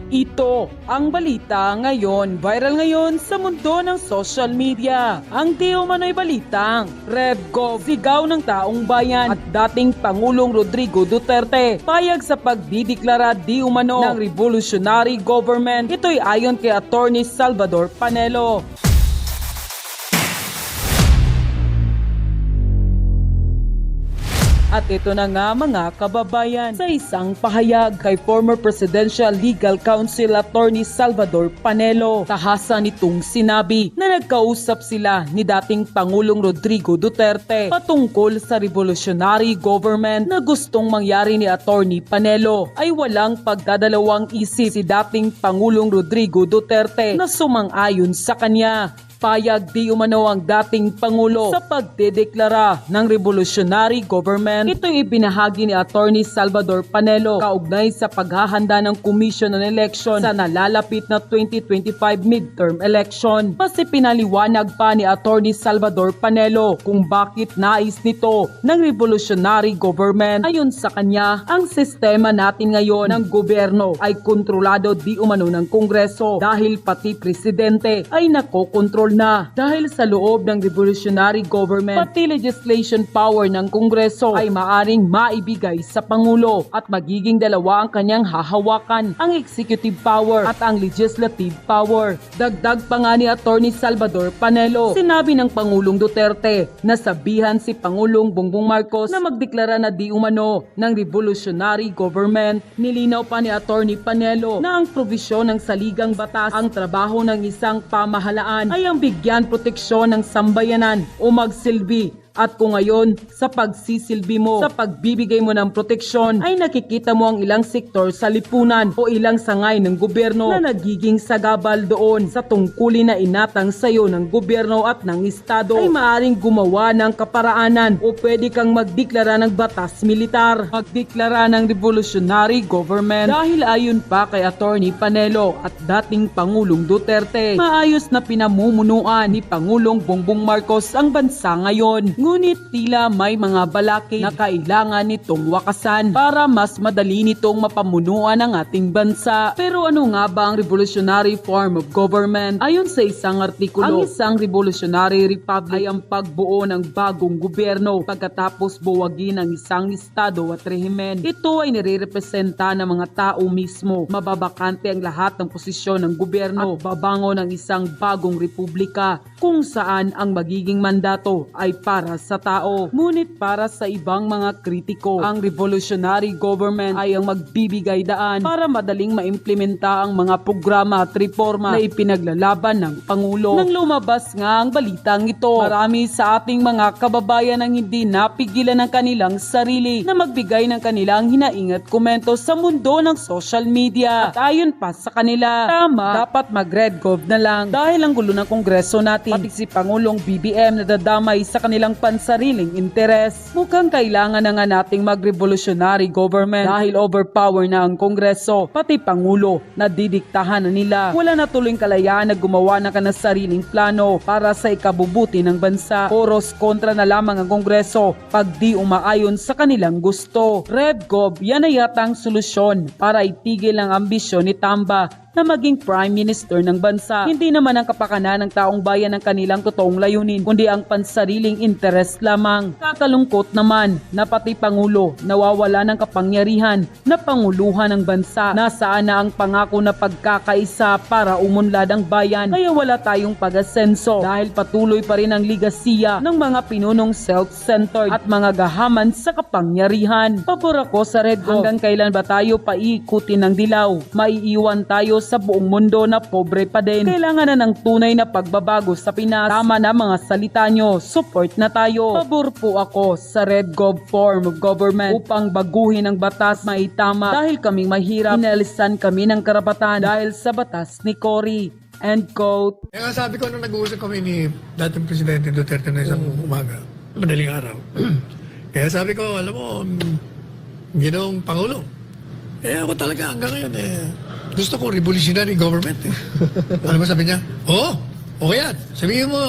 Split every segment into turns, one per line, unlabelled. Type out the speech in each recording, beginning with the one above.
Ito ang balita ngayon. Viral ngayon sa mundo ng social media. Ang di umano'y balitang RevGov, sigaw ng taong bayan at dating Pangulong Rodrigo Duterte payag sa pagdideklara di umano ng revolutionary government. Ito'y ayon kay Attorney Salvador Panelo. At ito na nga mga kababayan, sa isang pahayag kay former Presidential Legal Counsel Attorney Salvador Panelo, tahasan nitong sinabi na nagkausap sila ni dating Pangulong Rodrigo Duterte patungkol sa revolutionary government na gustong mangyari ni Attorney Panelo ay walang pagdadalawang isip si dating Pangulong Rodrigo Duterte na sumang-ayon sa kanya. Payag di umano ang dating Pangulo sa pagdedeklara ng revolutionary government. Ito'y ibinahagi ni Attorney Salvador Panelo kaugnay sa paghahanda ng Commission on Election sa nalalapit na 2025 midterm election. Mas pinaliwanag pa ni Attorney Salvador Panelo kung bakit nais nito ng revolutionary government. Ayon sa kanya, ang sistema natin ngayon ng gobyerno ay kontrolado di umano ng Kongreso dahil pati presidente ay nakokontrol na. Dahil sa loob ng revolutionary government, pati legislation power ng Kongreso ay maaring maibigay sa Pangulo at magiging dalawa ang kanyang hahawakan, ang executive power at ang legislative power. Dagdag pa nga ni Attorney Salvador Panelo, sinabi ng Pangulong Duterte na sabihan si Pangulong Bongbong Marcos na magdeklara na di umano ng revolutionary government. Nilinaw pa ni Attorney Panelo na ang probisyon ng saligang batas, ang trabaho ng isang pamahalaan ay ang bigyan proteksyon ng sambayanan o magsilbi. At kung ngayon, sa pagsisilbi mo, sa pagbibigay mo ng proteksyon, ay nakikita mo ang ilang sektor sa lipunan o ilang sangay ng gobyerno na nagiging sagabal doon sa tungkulin na inatang sayo ng gobyerno at ng estado, ay maaring gumawa ng kaparaanan o pwede kang magdeklara ng batas militar, magdeklara ng revolutionary government. Dahil ayon pa kay Attorney Panelo at dating Pangulong Duterte, maayos na pinamumunuan ni Pangulong Bongbong Marcos ang bansa ngayon. Ngunit tila may mga balakid na kailangan nitong wakasan para mas madali nitong mapamunuan ang ating bansa. Pero ano nga ba ang revolutionary form of government? Ayon sa isang artikulo, ang isang revolutionary republic ay ang pagbuo ng bagong gobyerno pagkatapos buwagin ang isang estado at rehimen. Ito ay nirerepresenta ng mga tao mismo. Mababakante ang lahat ng posisyon ng gobyerno at babango ng isang bagong republika kung saan ang magiging mandato ay para sa tao. Ngunit para sa ibang mga kritiko, ang revolutionary government ay ang magbibigay daan para madaling maimplementa ang mga programa at reforma na ipinaglalaban ng Pangulo. Nang lumabas nga ang balitang ito, marami sa ating mga kababayan ang hindi napigilan ng kanilang sarili na magbigay ng kanilang hinaing at komento sa mundo ng social media. At ayon pa sa kanila, tama, dapat mag-RevGov na lang dahil ang gulo ng Kongreso natin, pati si Pangulong BBM nadadamay sa kanilang pansariling interes. Mukhang kailangan na nga nating mag-revolutionary government dahil overpower na ang Kongreso, pati Pangulo na didiktahan na nila. Wala na tuloy kalayaan na gumawa ng kanasariling plano para sa ikabubuti ng bansa. Oros kontra na lamang ang Kongreso pag di umaayon sa kanilang gusto. RevGov, yan ay yata ang solusyon para itigil ang ambisyon ni Tamba na maging Prime Minister ng bansa. Hindi naman ang kapakanan ng taong bayan ang kanilang totoong layunin, kundi ang pansariling interes lamang. Kakalungkot naman na pati Pangulo nawawala ng kapangyarihan na panguluhan ng bansa. Nasaan na ang pangako na pagkakaisa para umunlad ang bayan? Kaya wala tayong pag-asenso dahil patuloy pa rin ang ligasiya ng mga pinunong self-centered at mga gahaman sa kapangyarihan. Pabor ako sa RevGov. Hanggang kailan ba tayo paikutin ng dilaw? Maiiwan tayo sa buong mundo na pobre pa din. Kailangan na ng tunay na pagbabago sa Pinas. Tama na mga salita nyo, support na tayo. Pabor po ako sa RevGov form of government upang baguhin ang batas maitama dahil kaming mahirap. Inalisan kami ng karapatan dahil sa batas ni Cory. End quote.
Kaya sabi ko nung nag-uusap kami ni dating Presidente Duterte na isang umaga, madaling araw. Kaya sabi ko, alam mo, Ginoong Pangulo, ako talaga hanggang ngayon gusto ko revolutionary government. Ano ba sabi niya? Okay yan.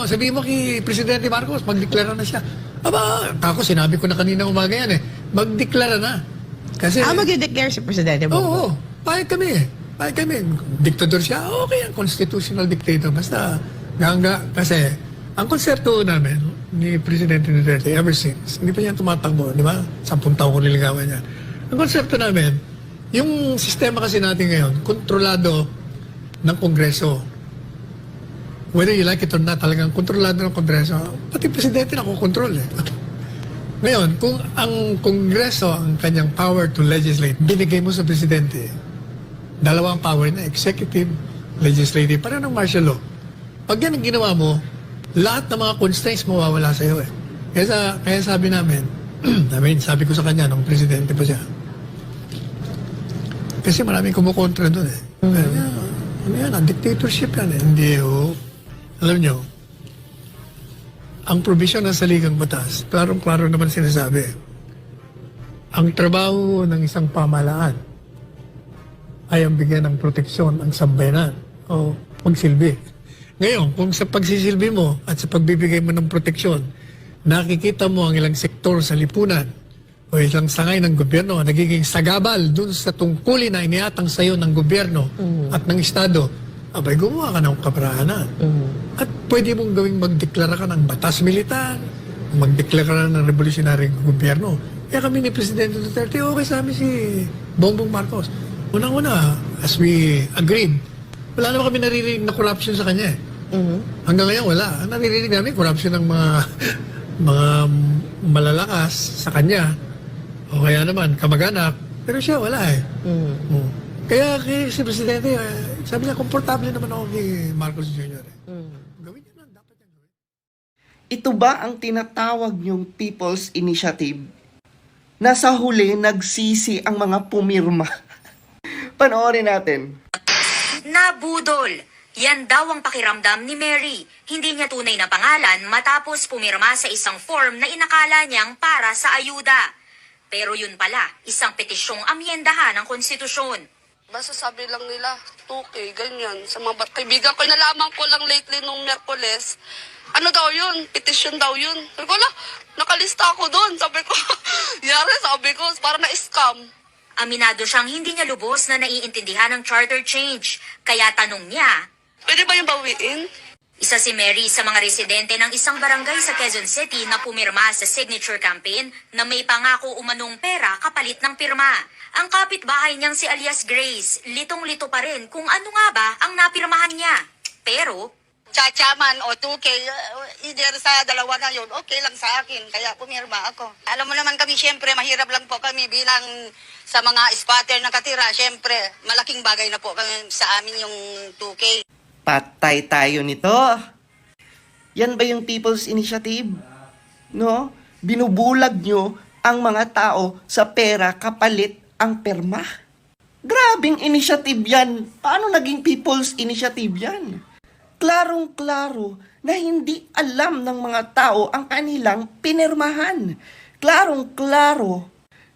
Sabihin mo kay Presidente Marcos, magdeklara na siya. Aba, ako sinabi ko na kanina umaga yan magdeklara na. Kasi,
magde-declare si Presidente Bongbong.
Oo, payag kami Ay kami, diktador siya, okay, ang constitutional dictator. Basta, kasi, ang konsepto namin, ni Presidente Duterte, ever since, hindi pa niya tumatakbo, di ba? 10 taon ko niligawan niya. Ang konsepto namin, yung sistema kasi natin ngayon, kontrolado ng Kongreso. Whether you like it or not, talagang kontrolado ng Kongreso. Pati Presidente nakokontrol eh. Ngayon, kung ang Kongreso, ang kanyang power to legislate, binigay mo sa Presidente, dalawang power na, executive, legislative, parang ng martial law. Pag yan ang ginawa mo, lahat ng mga constraints mawawala sa iyo eh. Kaya sabi namin, sabi ko sa kanya, nung Presidente pa siya, kasi maraming kumukontra doon eh. Ano yan, ang dictatorship yan eh. Hindi alam nyo, ang provision ng saligang batas, klarong-klaro naman sinasabi, ang trabaho ng isang pamahalaan ay ang bigyan ng proteksyon ang sambayanan o magsilbi. Ngayon, kung sa pagsisilbi mo at sa pagbibigay mo ng proteksyon, nakikita mo ang ilang sektor sa lipunan o isang sangay ng gobyerno nagiging sagabal dun sa tungkulin na iniatang sa iyo ng gobyerno at ng Estado, abay gumawa ka ng kaparaanan. At pwede mong gawing magdeklara ka ng batas militar, magdeklara ka ng revolutionary gobyerno. Kaya kami ni Presidente Duterte, okay sa amin si Bongbong Marcos. Unang-una, as we agreed, wala naman kami naririnig na corruption sa kanya eh. Hanggang ngayon wala. Ang naririnig namin, corruption ng mga malalakas sa kanya. O kaya naman, kamag-anak. Pero siya wala eh. Kaya si Presidente, sabi niya, komportable naman ako kay Marcos Jr. Gawin niya lang, dapat niya gawin.
Ito ba ang tinatawag niyong People's Initiative? Nasa huli, nagsisi ang mga pumirma. Panoorin natin.
Nabudol. Yan daw ang pakiramdam ni Mary. Hindi niya tunay na pangalan matapos pumirma sa isang form na inakala niyang para sa ayuda. Pero yun pala, isang petisyong amyendahan ng konstitusyon.
Basta sabi lang nila, 2K, ganyan. Sa mga kaibigan ko, nalaman ko lang lately nung Miyerkules, ano daw yun? Petition daw yun. Sabi ko, nakalista ako doon. Sabi ko, sabi ko, para na-scam.
Aminado siyang hindi niya lubos na naiintindihan ng charter change. Kaya tanong niya,
Pwede ba yung bawiin?
isa si Mary sa mga residente ng isang barangay sa Quezon City na pumirma sa signature campaign na may pangako umanong pera kapalit ng pirma. Ang kapitbahay niyang si alias Grace, litong-lito pa rin kung ano nga ba ang napirmahan niya. Pero,
Chachaman o 2K, either sa dalawa na yun, okay lang sa akin. Kaya pumirma ako. Alam mo naman kami, syempre, mahirap lang po kami bilang sa mga spotter na katira. Syempre, malaking bagay na po kami sa amin yung 2K.
Patay tayo nito. Yan ba yung People's Initiative? No? Binubulag nyo ang mga tao sa pera kapalit ang perma. Grabing initiative yan. Paano naging People's Initiative yan? Klarong-klaro na hindi alam ng mga tao ang kanilang pinirmahan. Klarong-klaro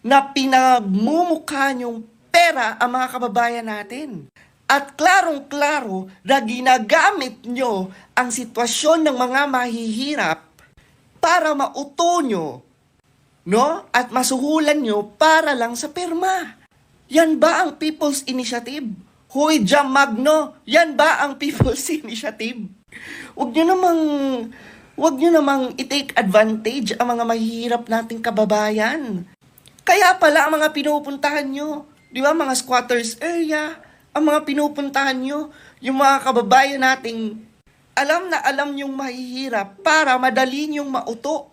na pinagmumukha niyong pera ang mga kababayan natin. At klarong-klaro na ginagamit nyo ang sitwasyon ng mga mahihirap para mauto nyo, no? At masuhulan nyo para lang sa pirma. Yan ba ang People's Initiative? Hoy, Jam Magno, yan ba ang People's Initiative? Huwag nyo namang i-take advantage ang mga mahihirap nating kababayan. Kaya pala ang mga pinupuntahan nyo, di ba, mga squatters area, ang mga pinupuntahan nyo, yung mga kababayan nating alam na alam yung mahihirap para madali nyong mauto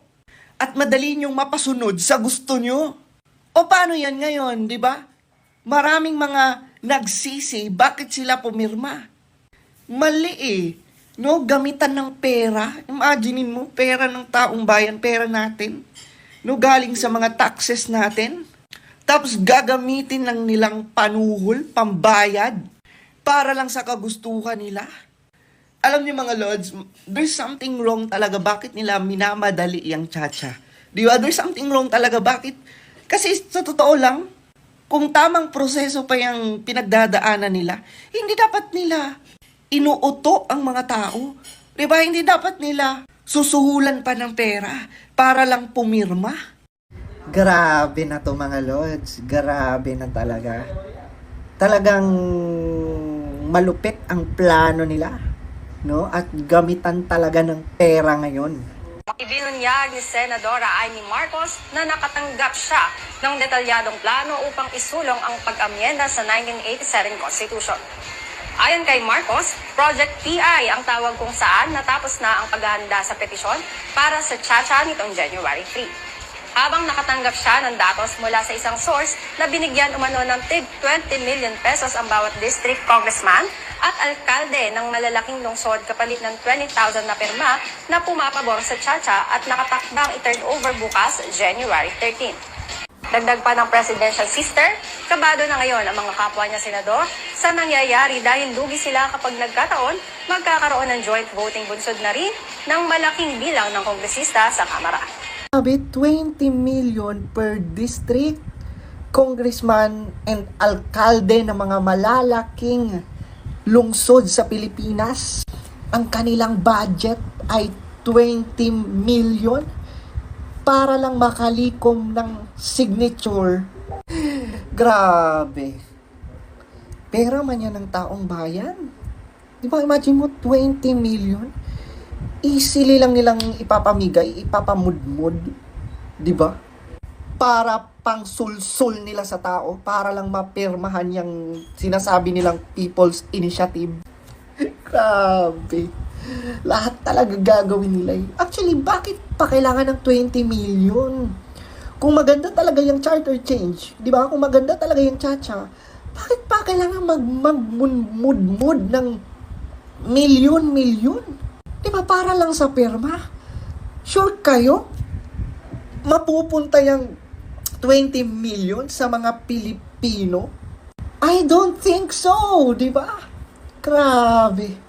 at madali nyong mapasunod sa gusto nyo. O paano yan ngayon, di ba? Maraming mga nagsisi, bakit sila pumirma? Mali eh. No, gamitan ng pera. Imaginein mo, pera ng taong bayan, pera natin. No, galing sa mga taxes natin. Tapos gagamitin lang nilang panuhol, pambayad, para lang sa kagustuhan nila. Alam niyo mga lords, there's something wrong talaga. Bakit nila minamadali yung chacha? Di ba? There's something wrong talaga. Bakit? Kasi sa totoo lang, kung tamang proseso pa yung pinagdadaanan nila, hindi dapat nila inuuto ang mga tao. Di ba? Hindi dapat nila susuhulan pa ng pera para lang pumirma.
Grabe na to mga lords. Grabe na talaga.
talagang malupit ang plano nila, no? At gamitan talaga ng pera ngayon.
Ibinunyag ni Senadora Amy Marcos na nakatanggap siya ng detalyadong plano upang isulong ang pag-amyenda sa 1987 Constitution. Ayon kay Marcos, Project PI ang tawag kung saan natapos na ang paghahanda sa petisyon para sa Chacha nitong January 3. Habang nakatanggap siya ng datos mula sa isang source na binigyan umano ng tig 20 million pesos ang bawat district congressman at alkalde ng malalaking lungsod kapalit ng 20,000 na pirma na pumapabor sa Chacha at nakatakdang i-turn over bukas January 13. Dagdag pa ng presidential sister, kabado na ngayon ang mga kapwa niya senador sa nangyayari dahil lugi sila kapag nagkataon magkakaroon ng joint voting bunsod na rin ng malaking bilang ng kongresista sa Kamara.
Sabi, 20 million per district, congressman and alkalde ng mga malalaking lungsod sa Pilipinas. Ang kanilang budget ay 20 million para lang makalikom ng signature. Grabe. Pera man yan ng taong bayan. Di ba, imagine mo, 20 million? Easily lang nilang ipapamigay, ipapamudmud, di ba? Para pang sulsul nila sa tao, para lang mapirmahan yung sinasabi nilang People's Initiative. Grabe. Lahat talaga gagawin nila. Actually, bakit pa kailangan ng 20 million? Kung maganda talaga yung charter change, di ba? Kung maganda talaga yung Chacha, bakit pa kailangan magmudmud ng milyon-milyon? Di ba, para lang sa pirma? Sure kayo? Mapupunta yung 20 million sa mga Pilipino? I don't think so, di ba? Grabe.